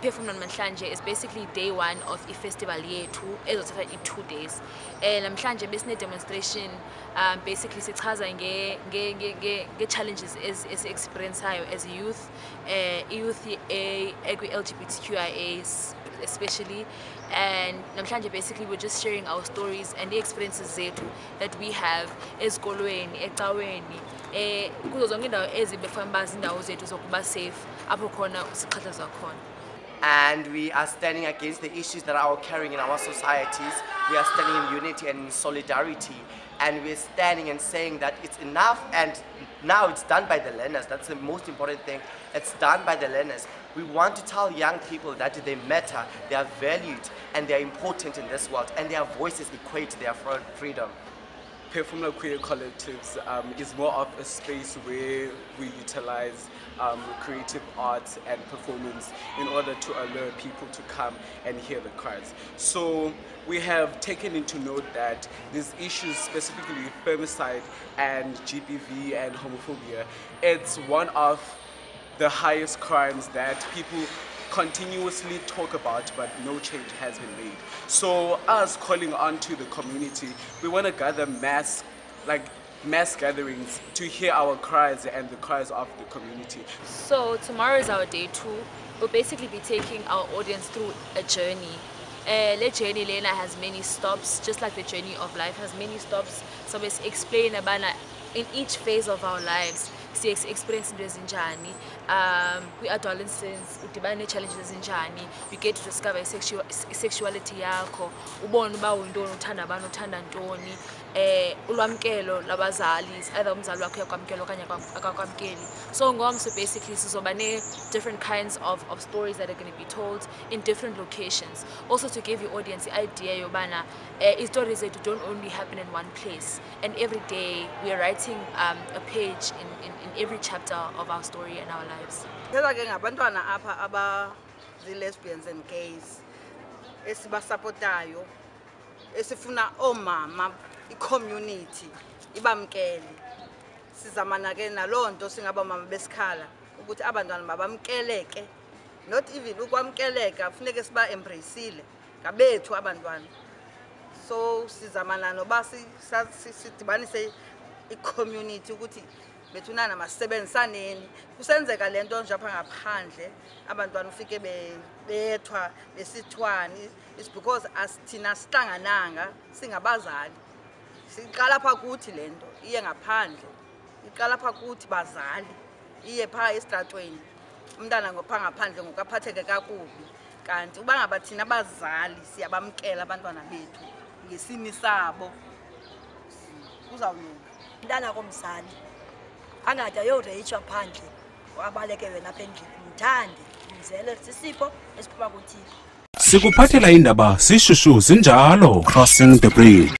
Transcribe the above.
Siyiphefumla namhlanje is basically day one of the festival yethu ezothatha 2 days. Namhlanje besine demonstration basically sichaza nge challenges as experience as youth, youth LGBTQI especially, and namhlanje basically we're just sharing our stories and the experiences zethu that we have ezikolweni, ecaweni, kuzo zonke indawo ezibefamba izindawo zethu zokuba safe apho khona sixhatshazwa khona. And we are standing against the issues that are occurring in our societies. We are standing in unity and in solidarity, and we're standing and saying that it's enough, and now it's done by the learners. That's the most important thing. It's done by the learners. We want to tell young people that they matter, they are valued, and they are important in this world, and their voices equate their freedom. Siyiphefumla Queer Collectives is more of a space where we utilize creative arts and performance in order to allure people to come and hear the cries. So we have taken into note that these issues, specifically femicide and GBV and homophobia, it's one of the highest crimes that people continuously talk about, but no change has been made. So us calling on to the community, we want to gather mass gatherings to hear our cries and the cries of the community. So tomorrow is our day 2. We'll basically be taking our audience through a journey. The journey Lena has many stops, just like the journey of life has many stops. So we explain about in each phase of our lives, we experience ezinjani, we adolescents, udibane challenges ezinjani, we get to discover sexuality yakho, ubone uba uyintoni, uthanda abantu, uthanda ntoni, ulwamkelo labazali, either umzali wakho uyakwamkela okanye akakwamkeli. So ngomso basically sizoba different kinds of stories that are going to be told in different locations. Also to give your audience the idea yobana stories that don't only happen in one place, and every day we are writing a page in every chapter of our story and our lives. Ngabantwana apha abazi-lesbians and gays esibasapotayo, esifuna omama, i-community ibamkele. Sizamana ke naloo nto singabamama besikhala ukuthi abantwana babamkeleke, not even ukwamkeleka funeke siba embraceile ngabethu abantwana. So sizamana noba sidibanise i-community ukuthi bethunana masisebenzisaneni. Kusenzeka lento nje apha ngaphandle abantwana ufike bethwa besithwani, it's because asithina sihlangananga singabazali. Siqala apha kuthi lento iye ngaphandle, iqala apha kuthi bazali, iye pha estratweni umntana ngopha ngaphandle ngokaphatheke kakubi. Kanti uba ngaba thina bazali siyabamkela abantwana bethu ngesini sabo uzawulunga. Umntana komzali angathi ayoreyitshwa phandle abaleke wena apha endlini, mthande mzele sisipho esiphuma kuThixo. Sikuphathela indaba sishushu zinjalo. Crossing the bridge.